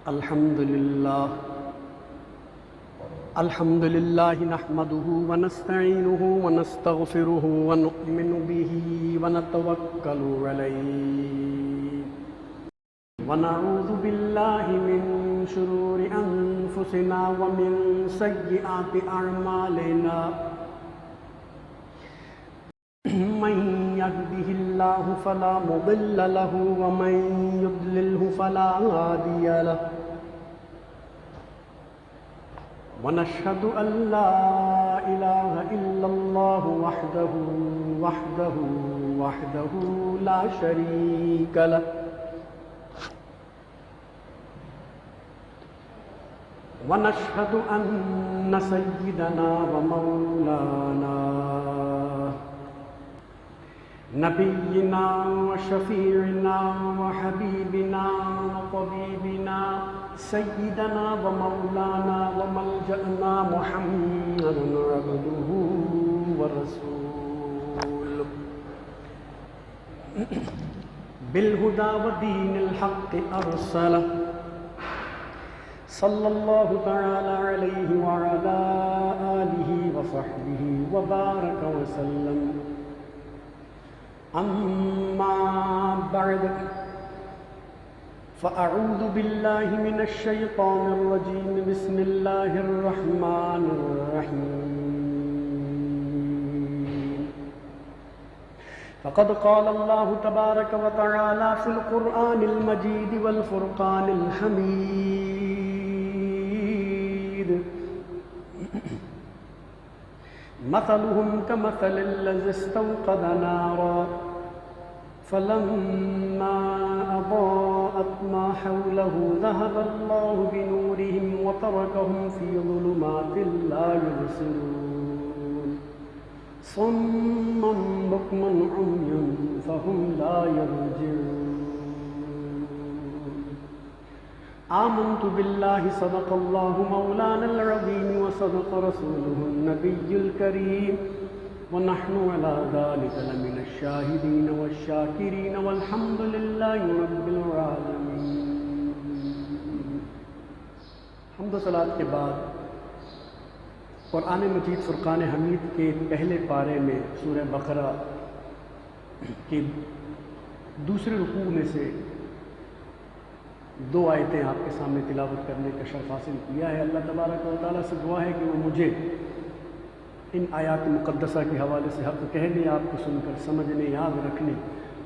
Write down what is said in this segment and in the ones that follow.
الحمد لله نحمده ونستعينه ونستغفره ونؤمن به ونتوكل عليه ونعوذ بالله من شرور أنفسنا ومن سيئات أعمالنا من يهده الله فلا مضل له ومن يضلله فلا هادي له ونشهد أن لا إله إلا الله وحده لا شريك له ونشهد أن سيدنا ومولانا نبينا وشفيعنا وحبيبنا وطبيبنا سيدنا ومولانا وملجأنا محمد عبده ورسوله بالهدى ودين الحق أرسله صلى الله تعالى عليه وعلى آله وصحبه وبارك وسلم. أما بعد فأعوذ بالله من الشيطان الرجيم بسم الله الرحمن الرحيم. فقد قال الله تبارك وتعالى في القرآن المجيد والفرقان الحميد مثلهم كمثل الذي استوقد نارا فلما أضاءت ما حوله ذهب الله بنورهم وتركهم في ظلمات لا يبصرون صما بكما عميا فهم لا يرجعون. آمنت بالله صدق الله مولانا العظيم وصدق رسوله النبي الكريم ونحن على ذلك لمن الشاهدين والشاكرين والحمد لله رب العالمين. حمد و صلات کے بعد قرآن مجید فرقان حمید کے پہلے پارے میں سورہ بقرہ کے دوسرے رکوع میں سے دو آیتیں آپ کے سامنے تلاوت کرنے کا شرف حاصل کیا ہے. اللہ تبارک و تعالیٰ سے دعا ہے کہ وہ مجھے ان آیات مقدسہ کے حوالے سے حق کہنے، آپ کو سن کر سمجھنے، یاد رکھنے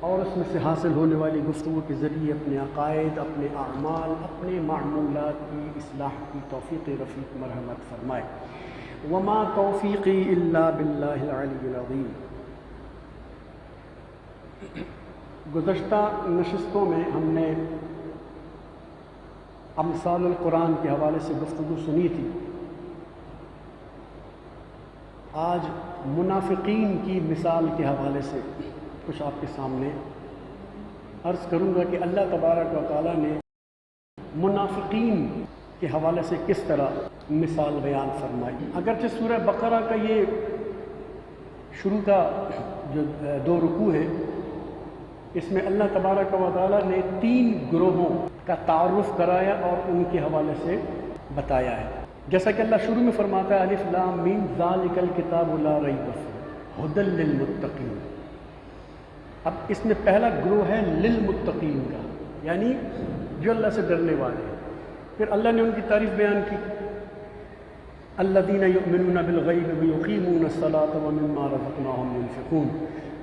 اور اس میں سے حاصل ہونے والی گفتگو کے ذریعے اپنے عقائد، اپنے اعمال، اپنے معمولات کی اصلاح کی توفیق رفیق مرحمت فرمائے. وما توفیقی الا باللہ العلی العظیم. گزشتہ نشستوں میں ہم نے امثال القرآن کے حوالے سے گفتگو سنی تھی. آج منافقین کی مثال کے حوالے سے کچھ آپ کے سامنے عرض کروں گا کہ اللہ تبارک و تعالیٰ نے منافقین کے حوالے سے کس طرح مثال بیان فرمائی. اگرچہ سورہ بقرہ کا یہ شروع کا جو دو رکوع ہے، اس میں اللہ تبارک و تعالیٰ نے 3 گروہوں کا تعارف کرایا اور ان کے حوالے سے بتایا ہے. جیسا کہ اللہ شروع میں فرماتا ہے الف لام میم ذالک الکتاب لا ریب فیہ ھدی للمتقین. اب اس میں پہلا گروہ ہے للمتقین کا، یعنی جو اللہ سے ڈرنے والے ہیں. پھر اللہ نے ان کی تعریف بیان کی الذین یؤمنون بالغیب ویقیمون الصلاۃ ومما رزقناہم ينفقون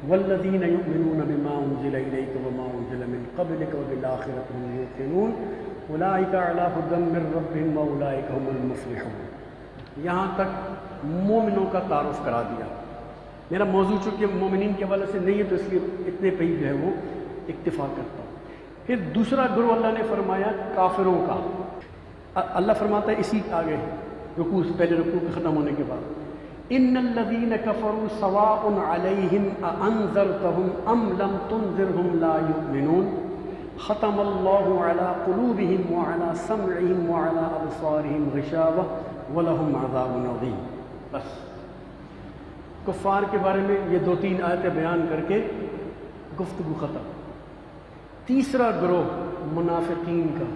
والذین یؤمنون بما انزل الیک وما انزل من قبلک وبالآخرۃ هم یوقنون اولئک علی ھدی من ربہم واولئک هم المفلحون. یہاں تک مومنوں کا تعارف کرا دیا. میرا موضوع چونکہ مومنین کے حوالے سے نہیں ہے تو اس لیے اتنے پہ ہی جو ہے وہ اکتفا کرتا ہوں. پھر دوسرا گروہ اللہ نے فرمایا کافروں کا. اللہ فرماتا ہے اسی آگے رکوع پہلے رکوع کے ختم ہونے کے بعد ان الذین کفروا سواء علیہم اانذرتہم ام لم تنذرہم لا یؤمنون ختم اللہ علی قلوبہم وعلی سمعہم وعلی ابصارہم غشاوہ ولہم عذاب عظیم. بس کفار کے بارے میں یہ 2-3 آیتیں بیان کر کے گفتگو ختم. تیسرا گروہ منافقین کا،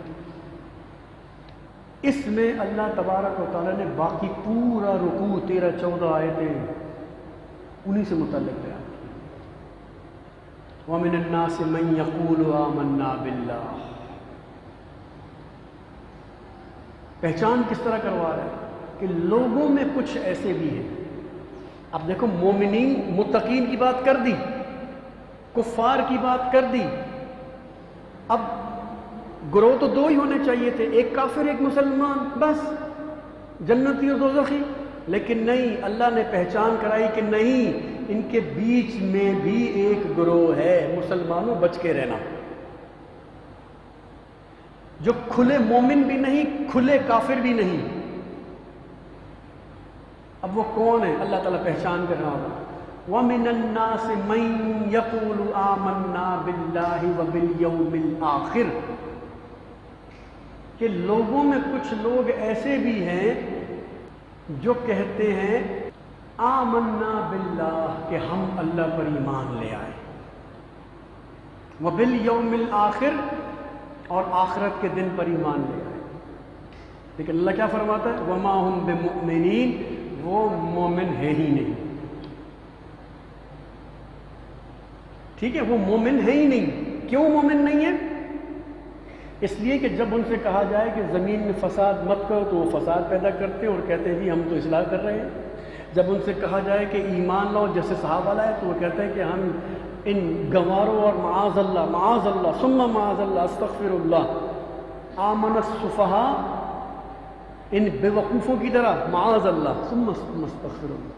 اس میں اللہ تبارک و تعالیٰ نے باقی پورا رکوع 13-14 آیتیں انہی سے متعلق بیان کی. وَمِنَ النَّاسِ مَن يَقُولُ آمَنَّا بِاللَّهِ. پہچان کس طرح کروا رہا ہے کہ لوگوں میں کچھ ایسے بھی ہیں. اب دیکھو مومنین متقین کی بات کر دی، کفار کی بات کر دی، اب گروہ تو دو ہی ہونے چاہیے تھے، ایک کافر ایک مسلمان، بس جنتی اور دوزخی. لیکن نہیں، اللہ نے پہچان کرائی کہ نہیں، ان کے بیچ میں بھی ایک گروہ ہے. مسلمانوں بچ کے رہنا، جو کھلے مومن بھی نہیں کھلے کافر بھی نہیں. اب وہ کون ہے؟ اللہ تعالیٰ پہچان کر رہا ہوگا. وَمِنَ النَّاسِ مَن يَقُولُ آمَنَّا بِاللَّهِ وَبِالْيَوْمِ الْآخِرِ. کہ لوگوں میں کچھ لوگ ایسے بھی ہیں جو کہتے ہیں آمنا باللہ، کہ ہم اللہ پر ایمان لے آئے، وبالیوم الآخر، اور آخرت کے دن پر ایمان لے آئے. لیکن اللہ کیا فرماتا ہے؟ وما ہم بمؤمنین، وہ مومن ہے ہی نہیں. ٹھیک ہے، وہ مومن ہے ہی نہیں. کیوں مومن نہیں ہے؟ اس لیے کہ جب ان سے کہا جائے کہ زمین میں فساد مت کرو تو وہ فساد پیدا کرتے ہیں اور کہتے ہیں جی ہم تو اصلاح کر رہے ہیں. جب ان سے کہا جائے کہ ایمان لاؤ جیسے صحابہ لائے تو وہ کہتے ہیں کہ ہم ان گنواروں اور معاذ اللہ ثم معاذ اللہ استغفر اللہ آمن السفہاء، ان بے وقوفوں کی طرح معاذ اللہ ثم استغفر اللہ.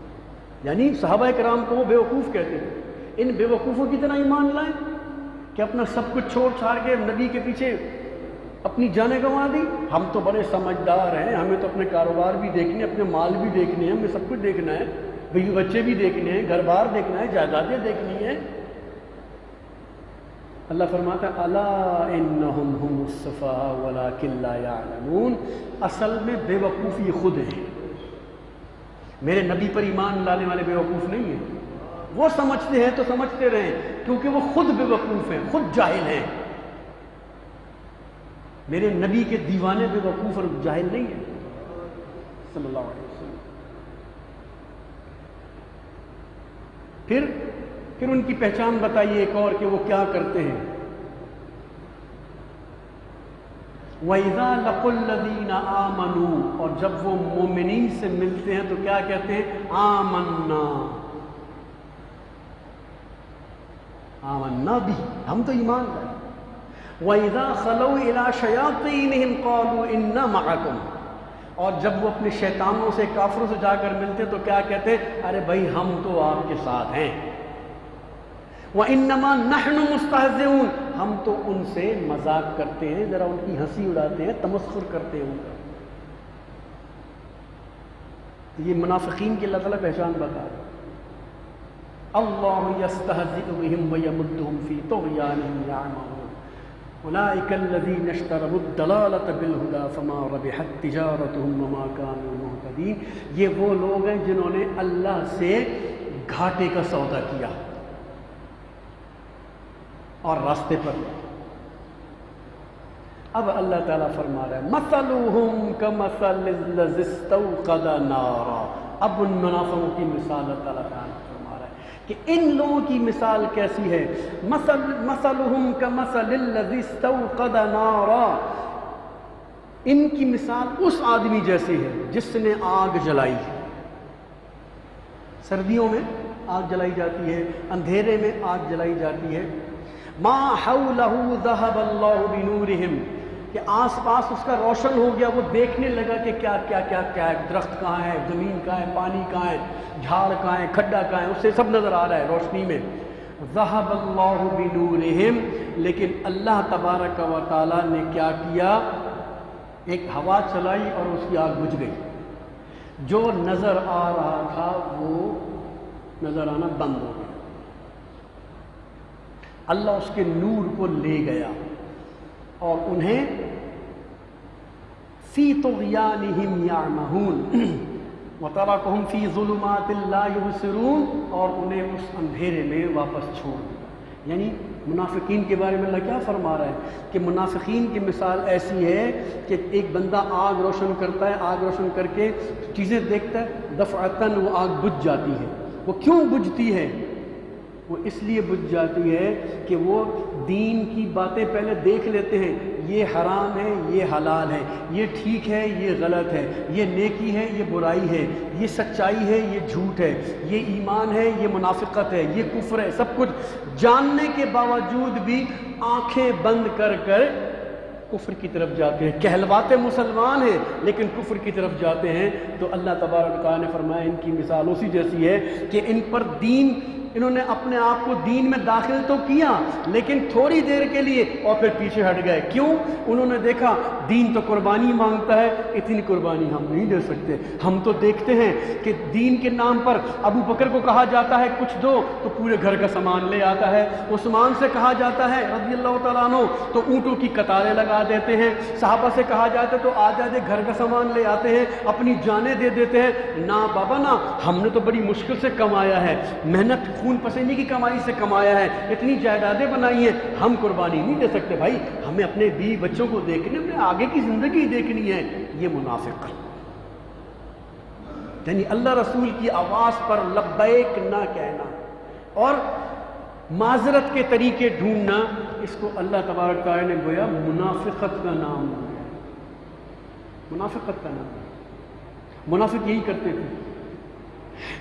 یعنی صحابہ کرام کو وہ بے وقوف کہتے ہیں. ان بے وقوفوں کی طرح ایمان لائیں کہ اپنا سب کچھ چھوڑ چھاڑ کے نبی کے پیچھے اپنی جانیں گنوا دی. ہم تو بڑے سمجھدار ہیں، ہمیں تو اپنے کاروبار بھی دیکھنے، اپنے مال بھی دیکھنے ہیں، ہمیں سب کچھ دیکھنا ہے، بیوی بچے بھی دیکھنے ہیں، گھر بار دیکھنا ہے، جائیدادیں دیکھنی ہیں. اللہ فرماتا ہے الا انہم هم السفہاء ولکن لا یعلمون. اصل میں بے وقوف یہ خود ہیں. میرے نبی پر ایمان لانے والے بے وقوف نہیں ہیں. وہ سمجھتے ہیں تو سمجھتے رہیں، کیونکہ وہ خود بے وقوف ہیں، خود جاہل ہیں. میرے نبی کے دیوانے بے وقوف اور جاہل نہیں ہیں صلی اللہ علیہ وسلم. پھر ان کی پہچان بتائیے ایک اور کہ وہ کیا کرتے ہیں. وَإِذَا لَقُوا الَّذِينَ آمَنُوا، اور جب وہ مومنین سے ملتے ہیں تو کیا کہتے ہیں؟ آمنا بھی، ہم تو ایمان لائے. وَإِذَا خَلَوْا إِلَىٰ شَيَاطِينِهِمْ قَالُوا إِنَّا مَعَكُمْ، اور جب وہ اپنے شیطانوں سے کافروں سے جا کر ملتے تو کیا کہتے ہیں؟ ارے بھائی ہم تو آپ کے ساتھ ہیں. وَإِنَّمَا نَحْنُ مُسْتَهْزِئُونَ، ہم تو ان سے مذاق کرتے ہیں، ذرا ان کی ہنسی اڑاتے ہیں، تمسخر کرتے ہیں ان کا. یہ منافقین کی اللہ تعالیٰ پہچان بتا رہا ہے. اللہ یستہزئ بہم ویمدہم فی طغیانہم یعمہون اولئک الذین اشتروا الضلالۃ بالہدی فما ربحت تجارتہم وما کانوا مہتدین. یہ وہ لوگ ہیں جنہوں نے اللہ سے گھاٹے کا سودا کیا اور راستے پر. اب اللہ تعالیٰ فرما رہا ہے مثلہم کمثل الذی استوقد نارا. اب ان منافقوں کی مثال اللہ تعالیٰ فرما رہا ہے کہ ان لوگوں کی مثال کیسی ہے. مثلہم کمثل الذی استوقد نارا، ان کی مثال اس آدمی جیسی ہے جس نے آگ جلائی. سردیوں میں آگ جلائی جاتی ہے، اندھیرے میں آگ جلائی جاتی ہے. ما حولہ ذہب اللہ بنورہم، کہ آس پاس اس کا روشن ہو گیا، وہ دیکھنے لگا کہ کیا کیا کیا کیا ہے، درخت کہاں ہے، زمین کہاں ہے، پانی کہاں ہے، جھاڑ کہاں ہے، کھڈا کہاں ہے، اسے سب نظر آ رہا ہے روشنی میں. ذہب اللہ بنورہم، لیکن اللہ تبارک و تعالی نے کیا کیا؟ ایک ہوا چلائی اور اس کی آگ بجھ گئی. جو نظر آ رہا تھا وہ نظر آنا بند ہو گیا. اللہ اس کے نور کو لے گیا اور انہیں فی طغیانہم یعمہون وترکہم فی ظلمات لا یبصرون، اور انہیں اس اندھیرے میں واپس چھوڑ دیا. یعنی منافقین کے بارے میں اللہ کیا فرما رہا ہے کہ منافقین کی مثال ایسی ہے کہ ایک بندہ آگ روشن کرتا ہے، آگ روشن کر کے چیزیں دیکھتا ہے، دفعتاً وہ آگ بجھ جاتی ہے۔ وہ کیوں بجھتی ہے؟ وہ اس لیے بجھ جاتی ہے کہ وہ دین کی باتیں پہلے دیکھ لیتے ہیں، یہ حرام ہے، یہ حلال ہے، یہ ٹھیک ہے، یہ غلط ہے، یہ نیکی ہے، یہ برائی ہے، یہ سچائی ہے، یہ جھوٹ ہے، یہ ایمان ہے، یہ منافقت ہے، یہ کفر ہے۔ سب کچھ جاننے کے باوجود بھی آنکھیں بند کر کر کفر کی طرف جاتے ہیں، کہلواتے مسلمان ہیں لیکن کفر کی طرف جاتے ہیں۔ تو اللہ تبارک و تعالیٰ نے فرمایا ان کی مثال اسی جیسی ہے کہ ان پر دین، انہوں نے اپنے آپ کو دین میں داخل تو کیا لیکن تھوڑی دیر کے لیے اور پھر پیچھے ہٹ گئے۔ کیوں؟ انہوں نے دیکھا دین تو قربانی مانگتا ہے، اتنی قربانی ہم نہیں دے سکتے۔ ہم تو دیکھتے ہیں کہ دین کے نام پر ابو بکر کو کہا جاتا ہے کچھ دو تو پورے گھر کا سامان لے آتا ہے، عثمان سے کہا جاتا ہے رضی اللہ تعالیٰ عنہ تو اونٹوں کی قطاریں لگا دیتے ہیں، صحابہ سے کہا جاتا ہے تو آدھے آدھے گھر کا سامان لے آتے ہیں، اپنی جانیں دے دیتے ہیں۔ نہ بابا نہ، ہم نے تو بڑی مشکل سے کمایا ہے، محنت خون پسینے کی کمائی سے کمایا ہے، اتنی جائیدادیں بنائی ہیں، ہم قربانی نہیں دے سکتے۔ بھائی ہمیں اپنے بیوی بچوں کو دیکھنے، اپنے آگے کی زندگی دیکھنی ہے۔ یہ منافق، یعنی اللہ رسول کی آواز پر لبیک نہ کہنا اور معذرت کے طریقے ڈھونڈنا، اس کو اللہ تبارک تعالیٰ نے گویا منافقت کا نام دیا۔ منافقت کا نام، منافق یہی کرتے تھے،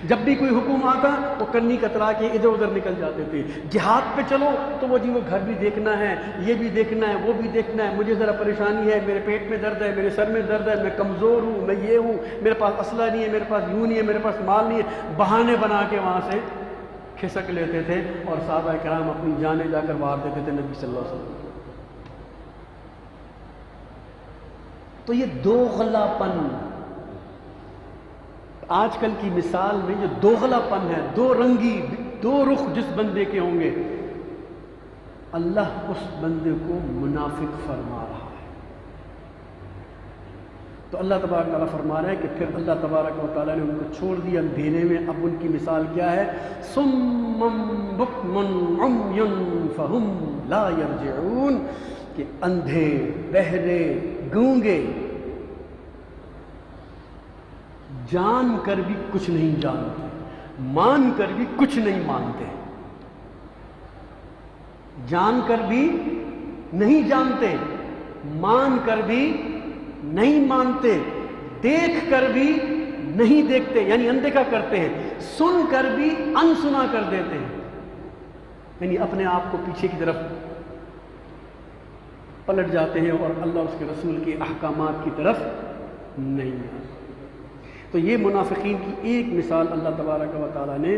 جب بھی کوئی حکم آتا وہ کنی کترا کے ادھر ادھر نکل جاتے تھے۔ جہاد پہ چلو تو وہ وہ گھر بھی دیکھنا ہے، یہ بھی دیکھنا ہے، وہ بھی دیکھنا ہے، مجھے ذرا پریشانی ہے، میرے پیٹ میں درد ہے، میرے سر میں درد ہے، میں کمزور ہوں، میں یہ ہوں، میرے پاس اسلحہ نہیں ہے، میرے پاس یوں نہیں ہے، میرے پاس مال نہیں ہے، بہانے بنا کے وہاں سے کھسک لیتے تھے اور صحابہ کرام اپنی جانیں جا کر مار دیتے تھے نبی صلی اللہ علیہ وسلم۔ تو یہ دوغلا پن، آج کل کی مثال میں جو دوغلا پن ہے، دو رنگی، دو رخ جس بندے کے ہوں گے، اللہ اس بندے کو منافق فرما رہا ہے۔ تو اللہ تبارک و تعالیٰ فرما رہا ہے کہ پھر اللہ تبارک و تعالیٰ نے ان کو چھوڑ دیا اندھیرے میں۔ اب ان کی مثال کیا ہے؟ صم بکم عمی فہم لا یرجعون، کہ اندھے، بہرے، گونگے، جان کر بھی کچھ نہیں جانتے، مان کر بھی کچھ نہیں مانتے، جان کر بھی نہیں جانتے، مان کر بھی نہیں مانتے، دیکھ کر بھی نہیں دیکھتے یعنی اندیکھا کرتے ہیں، سن کر بھی انسنا کر دیتے ہیں، یعنی اپنے آپ کو پیچھے کی طرف پلٹ جاتے ہیں اور اللہ اس کے رسول کے احکامات کی طرف نہیں آتے۔ تو یہ منافقین کی ایک مثال اللہ تبارک و تعالیٰ نے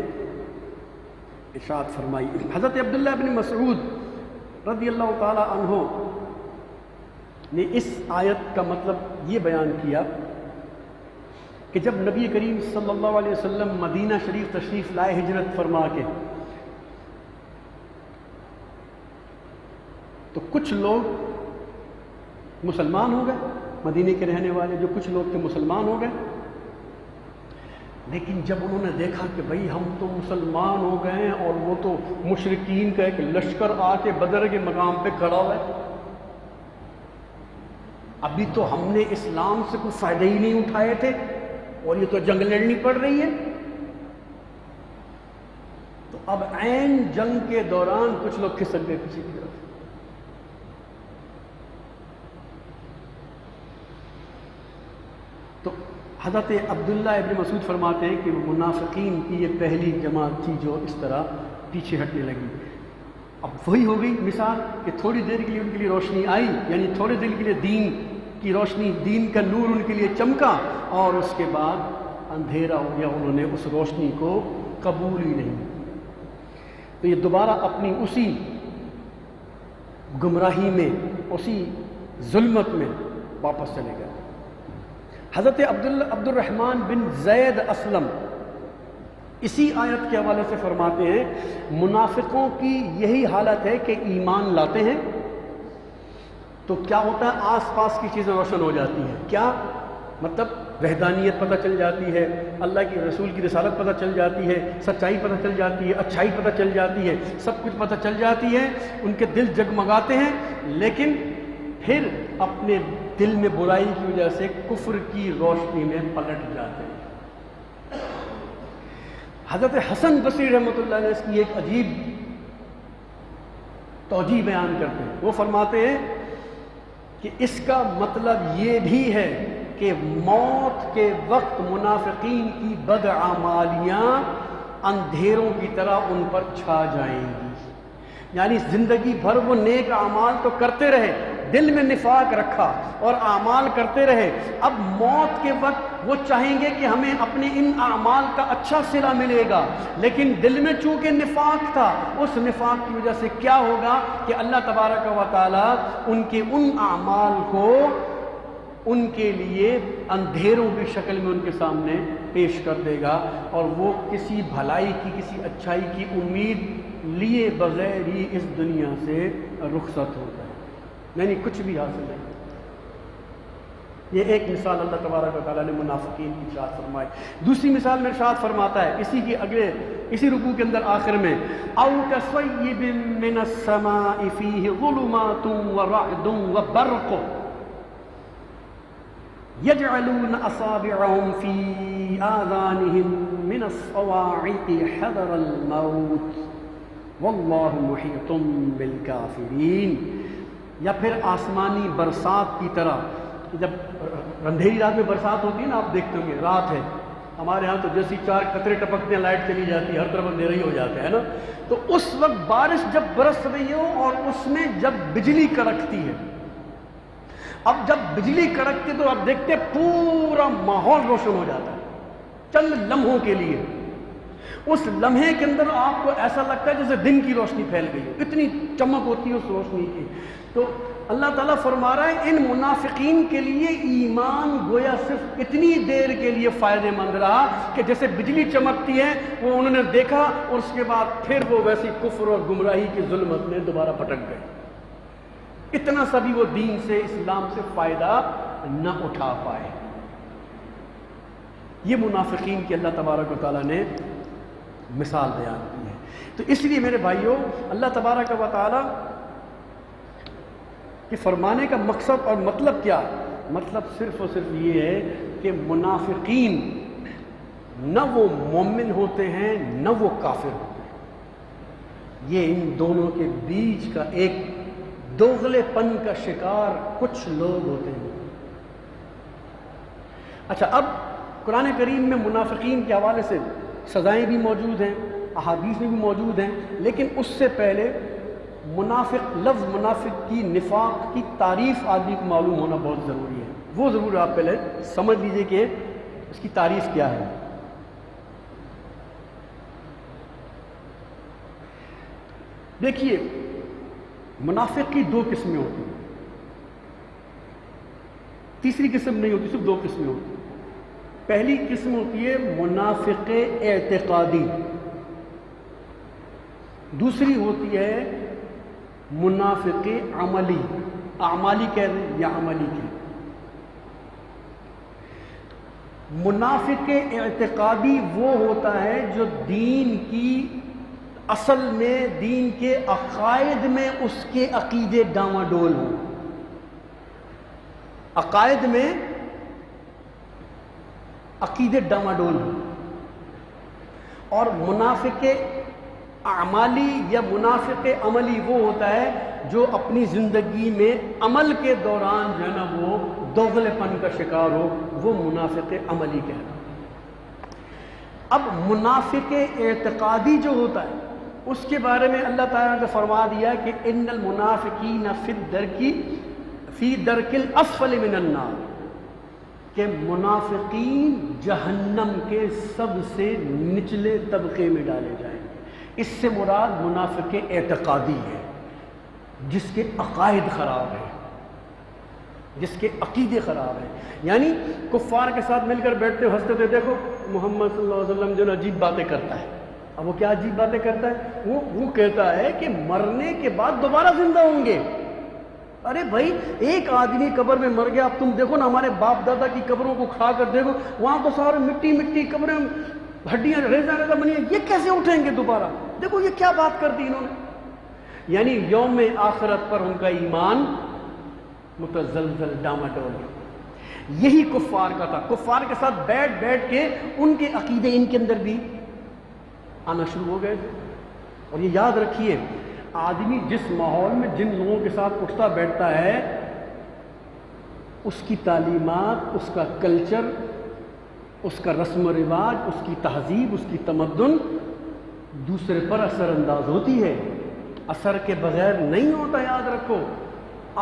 ارشاد فرمائی۔ حضرت عبداللہ بن مسعود رضی اللہ تعالیٰ عنہ نے اس آیت کا مطلب یہ بیان کیا کہ جب نبی کریم صلی اللہ علیہ وسلم مدینہ شریف تشریف لائے ہجرت فرما کے، تو کچھ لوگ مسلمان ہو گئے، مدینے کے رہنے والے جو کچھ لوگ تھے مسلمان ہو گئے، لیکن جب انہوں نے دیکھا کہ بھئی ہم تو مسلمان ہو گئے ہیں اور وہ تو مشرکین کا ایک لشکر آ کے بدر کے مقام پہ کھڑا ہوا ہے، ابھی تو ہم نے اسلام سے کوئی فائدہ ہی نہیں اٹھائے تھے اور یہ تو جنگ لڑنی پڑ رہی ہے۔ تو اب عین جنگ کے دوران کچھ لوگ کھسک گئے پیچھے کی طرف۔ تو حضرت عبداللہ ابن مسعود فرماتے ہیں کہ وہ منافقین کی یہ پہلی جماعت تھی جو اس طرح پیچھے ہٹنے لگی۔ اب وہی ہو گئی مثال کہ تھوڑی دیر کے لیے ان کے لیے روشنی آئی، یعنی تھوڑے دیر کے لیے دین کی روشنی، دین کا نور ان کے لیے چمکا، اور اس کے بعد اندھیرا ہو گیا، انہوں نے اس روشنی کو قبول ہی نہیں۔ تو یہ دوبارہ اپنی اسی گمراہی میں، اسی ظلمت میں واپس چلے گئے۔ حضرت عبد الرحمن بن زید اسلم اسی آیت کے حوالے سے فرماتے ہیں منافقوں کی یہی حالت ہے کہ ایمان لاتے ہیں تو کیا ہوتا ہے، آس پاس کی چیزیں روشن ہو جاتی ہیں۔ کیا مطلب؟ وحدانیت پتہ چل جاتی ہے، اللہ کی رسول کی رسالت پتہ چل جاتی ہے، سچائی پتہ چل جاتی ہے، اچھائی پتہ چل جاتی ہے، سب کچھ پتہ چل جاتی ہے، ان کے دل جگمگاتے ہیں، لیکن پھر اپنے دل میں برائی کی وجہ سے کفر کی روشنی میں پلٹ جاتے ہیں۔ حضرت حسن بصری رحمۃ اللہ علیہ اس کی ایک عجیب توجیہ بیان کرتے ہیں، وہ فرماتے ہیں کہ اس کا مطلب یہ بھی ہے کہ موت کے وقت منافقین کی بدعمالیاں اندھیروں کی طرح ان پر چھا جائیں گی، یعنی زندگی بھر وہ نیک اعمال تو کرتے رہے، دل میں نفاق رکھا اور اعمال کرتے رہے، اب موت کے وقت وہ چاہیں گے کہ ہمیں اپنے ان اعمال کا اچھا صلہ ملے گا، لیکن دل میں چونکہ نفاق تھا، اس نفاق کی وجہ سے کیا ہوگا کہ اللہ تبارک و تعالی ان کے ان اعمال کو ان کے لیے اندھیروں کی شکل میں ان کے سامنے پیش کر دے گا، اور وہ کسی بھلائی کی، کسی اچھائی کی امید لیے بغیر ہی اس دنیا سے رخصت ہوتا ہے، یعنی کچھ بھی حاصل نہیں۔ یہ ایک مثال اللہ تبارک و تعالیٰ نے منافقین کی ارشاد فرمائی۔ دوسری مثال میں ارشاد فرماتا ہے اسی کی اگلے اسی رکوع کے اندر آخر میں، او کصیب من السماء فیہ ظلمات ورعد وبرق یجعلون اصابعهم فی آذانهم من الصواعق حذر الموت واللہ محیط بالکافرین۔ یا پھر آسمانی برسات کی طرح، جب اندھیری رات میں برسات ہوتی ہے نا، آپ دیکھتے ہوں گے رات ہے ہمارے ہاں تو جیسی چار قطرے ٹپکتے ہیں لائٹ چلی جاتی ہے، ہر طرف اندھیرا ہی ہو جاتا ہے نا، تو اس وقت بارش جب برس رہی ہو اور اس میں جب بجلی کڑکتی ہے، اب جب بجلی کڑکتی تو آپ دیکھتے ہیں پورا ماحول روشن ہو جاتا ہے چند لمحوں کے لیے، اس لمحے کے اندر آپ کو ایسا لگتا ہے جیسے دن کی روشنی پھیل گئی ہو، اتنی چمک ہوتی ہے اس روشنی کی۔ تو اللہ تعالیٰ فرما رہا ہے ان منافقین کے لیے ایمان گویا صرف اتنی دیر کے لیے فائدہ مند رہا کہ جیسے بجلی چمکتی ہے، وہ انہوں نے دیکھا اور اس کے بعد پھر وہ ویسی کفر اور گمراہی کی ظلمت میں دوبارہ پھٹک گئے، اتنا سا بھی وہ دین سے، اسلام سے فائدہ نہ اٹھا پائے۔ یہ منافقین کی اللہ تبارک و تعالیٰ نے مثال بیان کی ہے۔ تو اس لیے میرے بھائیوں، اللہ تبارک و تعالیٰ کہ فرمانے کا مقصد اور مطلب کیا؟ مطلب صرف اور صرف یہ ہے کہ منافقین نہ وہ مومن ہوتے ہیں نہ وہ کافر ہوتے ہیں، یہ ان دونوں کے بیچ کا ایک دوغلے پن کا شکار کچھ لوگ ہوتے ہیں۔ اچھا، اب قرآن کریم میں منافقین کے حوالے سے سزائیں بھی موجود ہیں، احادیث میں بھی موجود ہیں، لیکن اس سے پہلے منافق، لفظ منافق کی، نفاق کی تعریف آدمی کو معلوم ہونا بہت ضروری ہے۔ وہ ضرور آپ پہلے سمجھ لیجئے کہ اس کی تعریف کیا ہے۔ دیکھیے، منافق کی دو قسمیں ہوتی ہیں، تیسری قسم نہیں ہوتی، صرف دو قسمیں ہوتی ہیں۔ پہلی قسم ہوتی ہے منافق اعتقادی، دوسری ہوتی ہے منافق عملی، اعمالی کہہ رہے ہیں یا عملی کہہ رہے ہیں۔ منافق اعتقادی وہ ہوتا ہے جو دین کی، اصل میں دین کے عقائد میں اس کے عقیدے ڈاواڈول ہوں، عقائد میں عقیدے ڈاواڈول ہوں۔ اور منافق اعمالی یا منافق عملی وہ ہوتا ہے جو اپنی زندگی میں عمل کے دوران جو ہے نا وہ دوغلے پن کا شکار ہو، وہ منافق عملی کہنا۔ اب منافق اعتقادی جو ہوتا ہے اس کے بارے میں اللہ تعالیٰ نے فرما دیا کہ ان المنافقین فی درک الاسفل من النار، کہ منافقین جہنم کے سب سے نچلے طبقے میں ڈالے جائیں گے۔ اس سے مراد منافق اعتقادی ہے، جس کے عقائد خراب ہیں، جس کے عقیدے خراب ہیں، یعنی کفار کے ساتھ مل کر بیٹھتے ہنستے تھے، دیکھو محمد صلی اللہ علیہ وسلم جو عجیب باتیں کرتا ہے۔ اب وہ کیا عجیب باتیں کرتا ہے؟ وہ کہتا ہے کہ مرنے کے بعد دوبارہ زندہ ہوں گے، ارے بھائی ایک آدمی قبر میں مر گیا، اب تم دیکھو نا ہمارے باپ دادا کی قبروں کو کھا کر دیکھو، وہاں تو سارے مٹی مٹی قبریں، ہڈیاں ریزہ ریزہ بنی ہیں، یہ کیسے اٹھیں گے دوبارہ؟ دیکھو یہ کیا بات کر دی انہوں نے، یعنی یوم آخرت پر ان کا ایمان متزلزل ڈاماڈول ہے۔ یہی کفار کا تھا، کفار کے ساتھ بیٹھ بیٹھ کے ان کے عقیدے ان کے اندر بھی آنا شروع ہو گئے تھے۔ اور یہ یاد رکھیے، آدمی جس ماحول میں جن لوگوں کے ساتھ اٹھتا بیٹھتا ہے، اس کی تعلیمات، اس کا کلچر، اس کا رسم و رواج، اس کی تہذیب، اس کی تمدن دوسرے پر اثر انداز ہوتی ہے، اثر کے بغیر نہیں ہوتا، یاد رکھو۔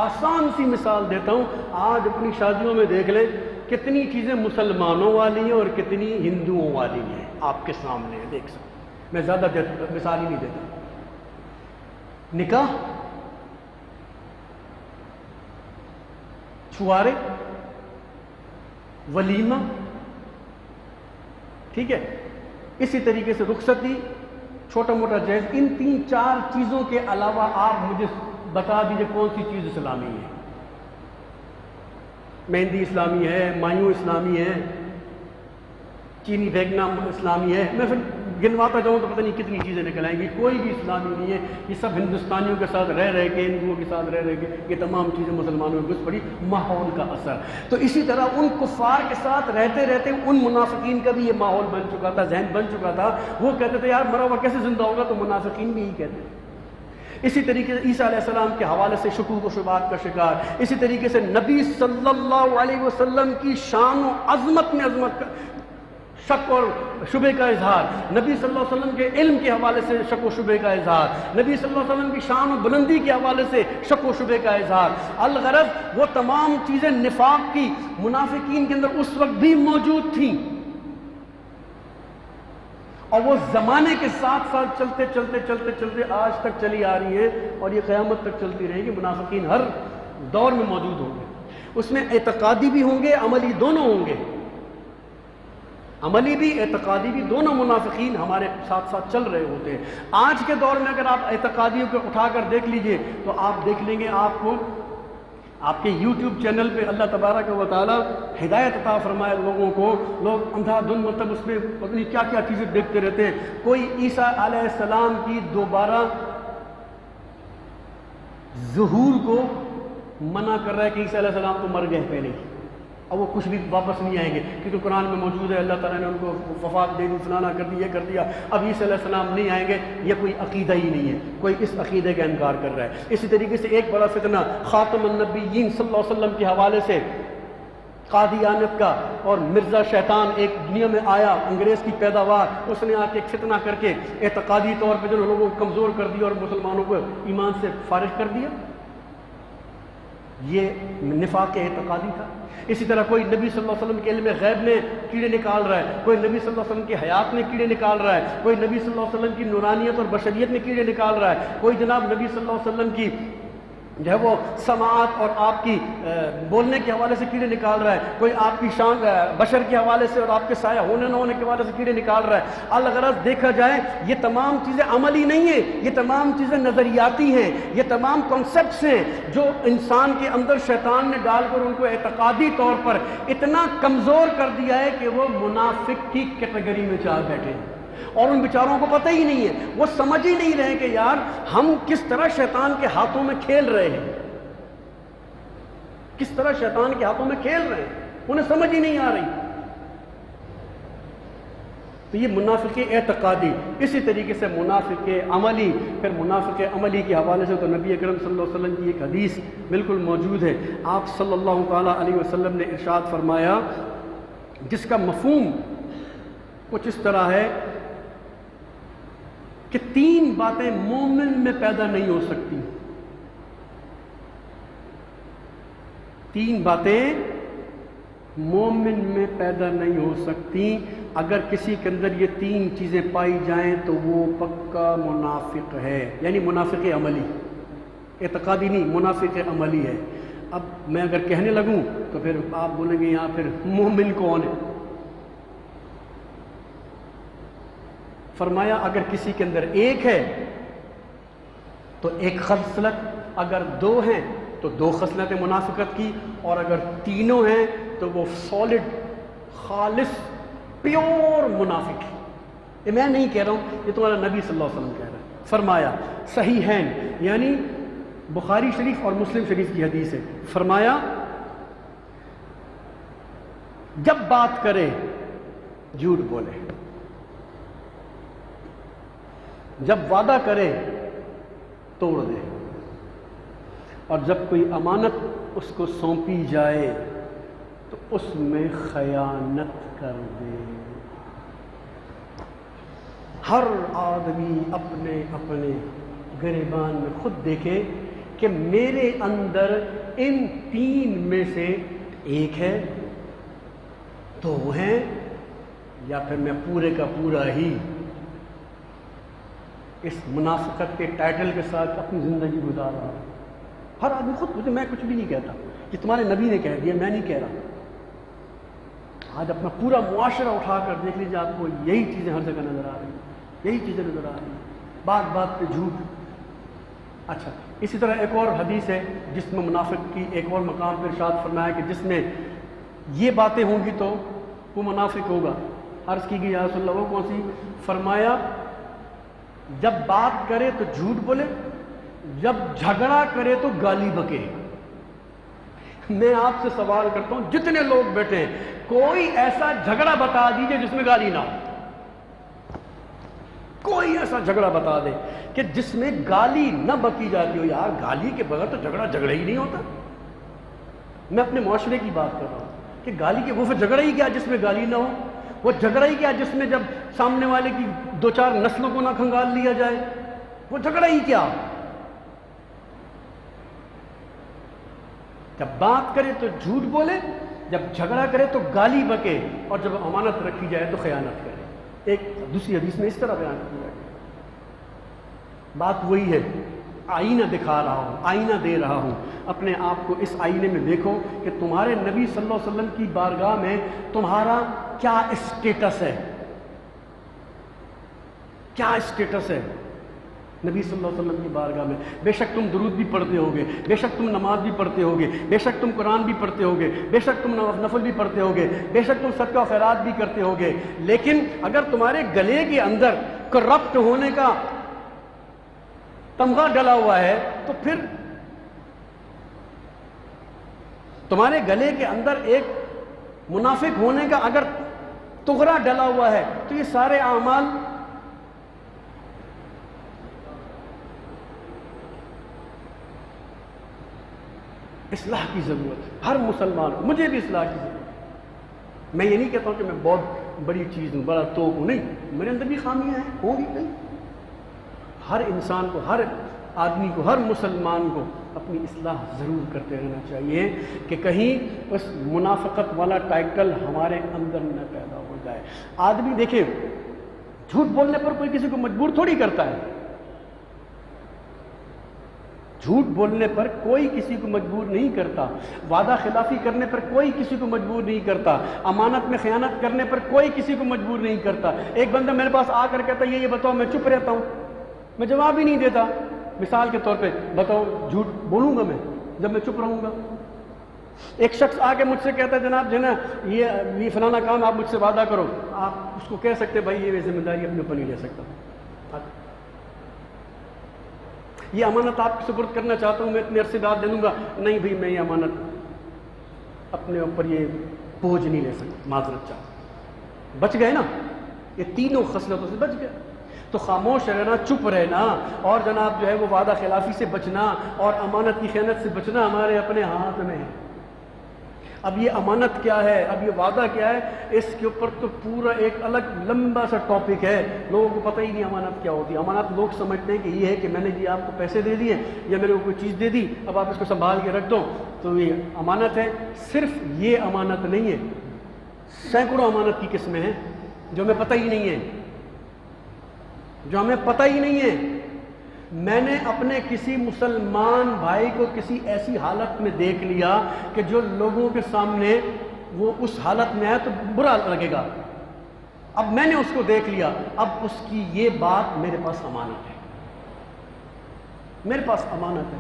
آسان سی مثال دیتا ہوں، آج اپنی شادیوں میں دیکھ لیں کتنی چیزیں مسلمانوں والی ہیں اور کتنی ہندوؤں والی ہیں، آپ کے سامنے ہے، دیکھ سکتے۔ میں زیادہ مثال ہی نہیں دیتا۔ نکاح، چھوارے، ولیمہ، ٹھیک ہے، اسی طریقے سے رخصتی، چھوٹا موٹا جہیز، ان 3-4 چیزوں کے علاوہ آپ مجھے بتا دیجئے کون سی چیز اسلامی ہے؟ مہندی اسلامی ہے، مایوں اسلامی ہے، چینی پھینکنا اسلامی ہے، میں پھر گنواتا جاؤں تو پتہ نہیں کتنی چیزیں نکل آئیں گی، کوئی بھی اسلامی نہیں ہے۔ یہ سب ہندوستانیوں کے ساتھ رہ رہ کے، ہندوؤں کے ساتھ رہ رہ کے یہ تمام چیزیں مسلمانوں میں گھس پڑی، ماحول کا اثر۔ تو اسی طرح ان کفار کے ساتھ رہتے رہتے ان منافقین کا بھی یہ ماحول بن چکا تھا، ذہن بن چکا تھا، وہ کہتے تھے یار مرا ہوا کیسے زندہ ہوگا، تو منافقین بھی یہی کہتے ہیں۔ اسی طریقے سے عیسیٰ علیہ السلام کے حوالے سے شکوک و شبہات کا شکار، اسی طریقے سے نبی صلی اللہ علیہ وسلم کی شان و عظمت میں عظمت کا شک اور شبہ کا اظہار، نبی صلی اللہ علیہ وسلم کے علم کے حوالے سے شک و شبہ کا اظہار، نبی صلی اللہ علیہ وسلم کی شان و بلندی کے حوالے سے شک و شبہ کا اظہار۔ الغرض وہ تمام چیزیں نفاق کی منافقین کے اندر اس وقت بھی موجود تھیں، اور وہ زمانے کے ساتھ ساتھ چلتے چلتے چلتے چلتے آج تک چلی آ رہی ہیں، اور یہ قیامت تک چلتی رہے گی۔ منافقین ہر دور میں موجود ہوں گے، اس میں اعتقادی بھی ہوں گے، عملی دونوں ہوں گے، عملی بھی اعتقادی بھی، دونوں منافقین ہمارے ساتھ ساتھ چل رہے ہوتے ہیں۔ آج کے دور میں اگر آپ اعتقادیوں کو اٹھا کر دیکھ لیجئے تو آپ دیکھ لیں گے، آپ کو آپ کے یوٹیوب چینل پہ اللہ تبارک و تعالی ہدایت عطا فرمائے لوگوں کو، لوگ اندھا دھن مطلب اس میں پتہ نہیں کیا کیا چیزیں دیکھتے رہتے ہیں۔ کوئی عیسیٰ علیہ السلام کی دوبارہ ظہور کو منع کر رہا ہے کہ عیسیٰ علیہ السلام تو مر گئے پہلے ہی، اور وہ کچھ بھی واپس نہیں آئیں گے، کیونکہ قرآن میں موجود ہے، اللہ تعالیٰ نے ان کو وفات دے دی، فلانا کر دیا، یہ کر دیا، اب عیسیٰ علیہ السلام نہیں آئیں گے۔ یہ کوئی عقیدہ ہی نہیں ہے، کوئی اس عقیدے کا انکار کر رہا ہے۔ اسی طریقے سے ایک بڑا فتنہ خاتم النبیین صلی اللہ علیہ وسلم کے حوالے سے قادیانیت کا، اور مرزا شیطان ایک دنیا میں آیا، انگریز کی پیداوار، اس نے آ کے ایک فتنہ کر کے اعتقادی طور پہ جو لوگوں کو کمزور کر دیا اور مسلمانوں کو ایمان سے فارغ کر دیا، یہ نفاق اعتقادی تھا۔ اسی طرح کوئی نبی صلی اللہ علیہ وسلم کے علم غیب میں کیڑے نکال رہا ہے، کوئی نبی صلی اللہ علیہ وسلم کی حیات میں کیڑے نکال رہا ہے، کوئی نبی صلی اللہ علیہ وسلم کی نورانیت اور بشریت میں کیڑے نکال رہا ہے، کوئی جناب نبی صلی اللہ علیہ وسلم کی جو ہے وہ سماعت اور آپ کی بولنے کے حوالے سے کیڑے نکال رہا ہے، کوئی آپ کی شان بشر کے حوالے سے اور آپ کے سایہ ہونے نہ ہونے کے حوالے سے کیڑے نکال رہا ہے۔ الغرض دیکھا جائے یہ تمام چیزیں عملی نہیں ہیں، یہ تمام چیزیں نظریاتی ہیں، یہ تمام کانسیپٹس ہیں جو انسان کے اندر شیطان نے ڈال کر ان کو اعتقادی طور پر اتنا کمزور کر دیا ہے کہ وہ منافق کی کیٹیگری میں چاہ بیٹھے ہیں، اور ان بیچاروں کو پتہ ہی نہیں ہے، وہ سمجھ ہی نہیں رہے کہ یار ہم کس طرح شیطان کے ہاتھوں میں کھیل رہے ہیں، کس طرح شیطان کے ہاتھوں میں کھیل رہے ہیں، انہیں سمجھ ہی نہیں آ رہی۔ تو یہ منافق اعتقادی، اسی طریقے سے منافق عملی، پھر منافق عملی کے حوالے سے تو نبی اکرم صلی اللہ علیہ وسلم کی ایک حدیث بالکل موجود ہے۔ آپ صلی اللہ تعالیٰ علیہ وسلم نے ارشاد فرمایا، جس کا مفہوم کچھ اس طرح ہے کہ 3 باتیں مومن میں پیدا نہیں ہو سکتی، 3 باتیں مومن میں پیدا نہیں ہو سکتی، اگر کسی کے اندر یہ 3 چیزیں پائی جائیں تو وہ پکا منافق ہے، یعنی منافق عملی، اعتقادی نہیں، منافق عملی ہے۔ اب میں اگر کہنے لگوں تو پھر آپ بولیں گے یہاں پھر مومن کون ہے؟ فرمایا اگر کسی کے اندر ایک ہے تو ایک خصلت، اگر 2 ہیں تو 2 خصلتیں منافقت کی، اور اگر تینوں ہیں تو وہ سالڈ، خالص، پیور منافق ہے۔ یہ میں نہیں کہہ رہا ہوں، یہ تمہارا نبی صلی اللہ علیہ وسلم کہہ رہا ہے۔ فرمایا صحیحین یعنی بخاری شریف اور مسلم شریف کی حدیث ہے، فرمایا جب بات کرے جھوٹ بولے، جب وعدہ کرے توڑ دے، اور جب کوئی امانت اس کو سونپی جائے تو اس میں خیانت کر دے۔ ہر آدمی اپنے اپنے گریبان میں خود دیکھے کہ میرے اندر ان 3 میں سے ایک ہے، 2 ہیں، یا پھر میں پورے کا پورا ہی اس منافقت کے ٹائٹل کے ساتھ اپنی زندگی گزار رہا ہوں۔ ہر آدمی خود مجھے، میں کچھ بھی نہیں کہتا، یہ تمہارے نبی نے کہہ دیا، میں نہیں کہہ رہا۔ آج اپنا پورا معاشرہ اٹھا کر دیکھ لیجیے، آپ کو یہی چیزیں ہر جگہ نظر آ رہی ہیں، یہی چیزیں نظر آ رہی ہیں، بات بات پہ جھوٹ۔ اچھا، اسی طرح ایک اور حدیث ہے جس میں منافق کی ایک اور مقام پر ارشاد فرمایا کہ جس میں یہ باتیں ہوں گی تو وہ منافق ہوگا۔ عرض کی گئی یا رسول اللہ وہ کون سی؟ فرمایا جب بات کرے تو جھوٹ بولے، جب جھگڑا کرے تو گالی بکے۔ میں آپ سے سوال کرتا ہوں، جتنے لوگ بیٹھے ہیں کوئی ایسا جھگڑا بتا دیجئے جس میں گالی نہ ہو، کوئی ایسا جھگڑا بتا دے کہ جس میں گالی نہ بکی جاتی ہو۔ یار گالی کے بغیر تو جھگڑا ہی نہیں ہوتا۔ میں اپنے معاشرے کی بات کر رہا ہوں کہ گالی کے، وہ پھر جھگڑا ہی کیا جس میں گالی نہ ہو؟ وہ جھگڑا ہی کیا جس میں جب سامنے والے کی 2-4 نسلوں کو نہ کھنگال لیا جائے؟ وہ جھگڑا ہی کیا؟ جب بات کرے تو جھوٹ بولے، جب جھگڑا کرے تو گالی بکے، اور جب امانت رکھی جائے تو خیانت کرے۔ ایک دوسری حدیث میں اس طرح بیان کیا ہے۔ بات وہی ہے، آئینہ دکھا رہا ہوں، آئینہ دے رہا ہوں، اپنے آپ کو اس آئینے میں دیکھو کہ تمہارے نبی صلی اللہ علیہ وسلم کی بارگاہ میں تمہارا کیا اسٹیٹس ہے، کیا اسٹیٹس ہے نبی صلی اللہ علیہ وسلم کی بارگاہ میں۔ بے شک تم درود بھی پڑھتے ہوگے، بے شک تم نماز بھی پڑھتے ہوگے، بے شک تم قرآن بھی پڑھتے ہوگے، بے شک تم نفل بھی پڑھتے ہوگے، بے شک تم صدقہ و خیرات بھی کرتے ہوگے، لیکن اگر تمہارے گلے کے اندر کرپٹ ہونے کا تمغہ ڈلا ہوا ہے تو پھر تمہارے گلے کے اندر ایک منافق ہونے کا اگر تغرا ڈلا ہوا ہے تو یہ سارے اعمال اصلاح کی ضرورت ہے۔ ہر مسلمان کو، مجھے بھی اصلاح کی ضرورت ہے۔ میں یہ نہیں کہتا ہوں کہ میں بہت بڑی چیز ہوں، بڑا توپ ہوں، نہیں، میرے اندر بھی خامیاں ہیں، ہوں گی نہیں۔ ہر انسان کو، ہر آدمی کو، ہر مسلمان کو اپنی اصلاح ضرور کرتے رہنا چاہیے کہ کہیں اس منافقت والا ٹائٹل ہمارے اندر نہ پیدا ہو جائے۔ آدمی دیکھیں، جھوٹ بولنے پر کوئی کسی کو مجبور تھوڑی کرتا ہے، جھوٹ بولنے پر کوئی کسی کو مجبور نہیں کرتا، وعدہ خلافی کرنے پر کوئی کسی کو مجبور نہیں کرتا، امانت میں خیانت کرنے پر کوئی کسی کو مجبور نہیں کرتا۔ ایک بندہ میرے پاس آ کر کہتا ہے یہ بتاؤ، میں چپ رہتا ہوں، میں جواب ہی نہیں دیتا۔ مثال کے طور پہ بتاؤ، جھوٹ بولوں گا میں جب میں چپ رہوں گا؟ ایک شخص آ کے مجھ سے کہتا ہے جناب جو ہے نا یہ فلانا کام آپ مجھ سے وعدہ کرو، آپ اس کو کہہ سکتے بھائی یہ ذمہ داری اپنے اوپر نہیں لے سکتا، یہ امانت آپ کے سپرد کرنا چاہتا ہوں، میں اتنے عرصے بعد دے دوں گا، نہیں بھائی میں یہ امانت اپنے اوپر یہ بوجھ نہیں لے سکتا، معذرت چاہتا۔ بچ گئے نا، یہ تینوں خصلتوں سے بچ گئے۔ تو خاموش رہنا، چپ رہنا، اور جناب جو ہے وہ وعدہ خلافی سے بچنا اور امانت کی خیانت سے بچنا ہمارے اپنے ہاتھ میں ہے۔ اب یہ امانت کیا ہے، اب یہ وعدہ کیا ہے، اس کے اوپر تو پورا ایک الگ لمبا سا ٹاپک ہے، لوگوں کو پتہ ہی نہیں امانت کیا ہوتی ہے۔ امانت لوگ سمجھتے ہیں کہ یہ ہے کہ میں نے جی آپ کو پیسے دے دیے یا میرے کو کوئی چیز دے دی، اب آپ اس کو سنبھال کے رکھ دو تو یہ امانت ہے۔ صرف یہ امانت نہیں ہے، سینکڑوں امانت کی قسمیں ہیں جو ہمیں پتہ ہی نہیں ہے، جو ہمیں پتہ ہی نہیں ہے۔ میں نے اپنے کسی مسلمان بھائی کو کسی ایسی حالت میں دیکھ لیا کہ جو لوگوں کے سامنے وہ اس حالت میں ہے تو برا لگے گا، اب میں نے اس کو دیکھ لیا، اب اس کی یہ بات میرے پاس امانت ہے، میرے پاس امانت ہے۔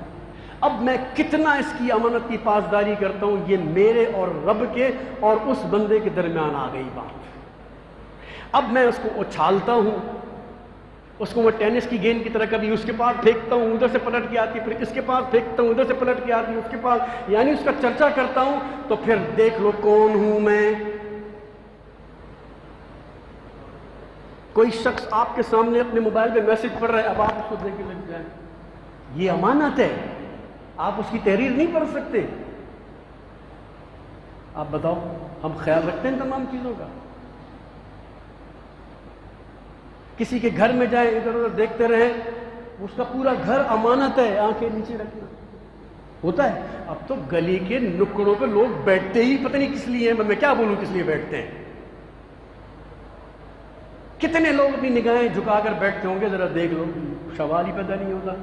اب میں کتنا اس کی امانت کی پاسداری کرتا ہوں، یہ میرے اور رب کے اور اس بندے کے درمیان آ گئی بات۔ اب میں اس کو اچھالتا ہوں، اس کو وہ ٹینس کی گیند کی طرح کبھی اس کے پاس پھینکتا ہوں، ادھر سے پلٹ کے آتی، پھر اس کے پاس پھینکتا ہوں، ادھر سے پلٹ کے آتی، اس کے پاس، یعنی اس کا چرچا کرتا ہوں، تو پھر دیکھ لو کون ہوں میں۔ کوئی شخص آپ کے سامنے اپنے موبائل پہ میسج پڑھ رہا ہے، اب آپ اس کو دیکھ کے لگ جائیں، یہ امانت ہے، آپ اس کی تحریر نہیں پڑھ سکتے۔ آپ بتاؤ، ہم خیال رکھتے ہیں تمام چیزوں کا؟ کسی کے گھر میں جائیں، ادھر ادھر دیکھتے رہیں، اس کا پورا گھر امانت ہے، آنکھیں نیچے رکھنا ہوتا ہے۔ اب تو گلی کے نکڑوں پہ لوگ بیٹھتے ہی پتہ نہیں کس لیے ہیں، میں کیا بولوں کس لیے بیٹھتے ہیں۔ کتنے لوگ اپنی نگاہیں جھکا کر بیٹھتے ہوں گے، ذرا دیکھ لو، سوال ہی پیدا نہیں ہوتا۔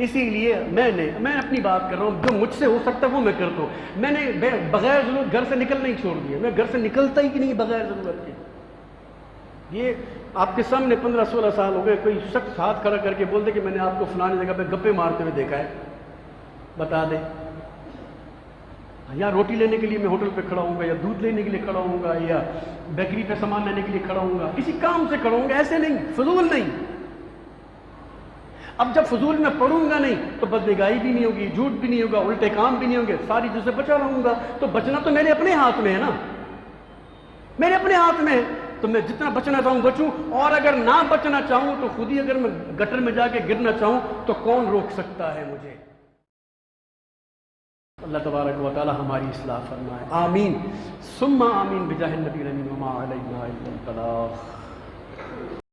اسی لیے میں اپنی بات کر رہا ہوں، جو مجھ سے ہو سکتا ہے وہ میں کرتا ہوں۔ میں نے بغیر ضرورت گھر سے نکلنا ہی چھوڑ دیا، میں گھر سے نکلتا ہی نہیں بغیر ضرورت کے۔ یہ آپ کے سامنے 15-16 سال ہو گئے، کوئی شخص ہاتھ کھڑا کر کے بول دے کہ میں نے آپ کو فلانی جگہ پہ گپے مارتے ہوئے دیکھا ہے، بتا دے۔ یا روٹی لینے کے لیے میں ہوٹل پہ کھڑا ہوں گا، یا دودھ لینے کے لیے کھڑا ہوں گا، یا بیکری پہ سامان لینے کے لیے کھڑا ہوں گا، کسی کام سے کھڑا ہوں گا، ایسے نہیں، فضول نہیں۔ اب جب فضول میں پڑھوں گا نہیں تو بدنگاہی بھی نہیں ہوگی، جھوٹ بھی نہیں ہوگا، الٹے کام بھی نہیں ہوں گے، ساری چیزوں سے بچا رہوں گا۔ تو بچنا تو میرے اپنے ہاتھ میں ہے نا، میرے اپنے ہاتھ میں ہے۔ تو میں جتنا بچنا چاہوں بچوں، اور اگر نہ بچنا چاہوں تو خود ہی، اگر میں گٹر میں جا کے گرنا چاہوں تو کون روک سکتا ہے مجھے؟ اللہ تبارک و تعالی ہماری اصلاح فرمائے، آمین ثم آمین بجاہ النبی الامین وما علینا الا البلاغ۔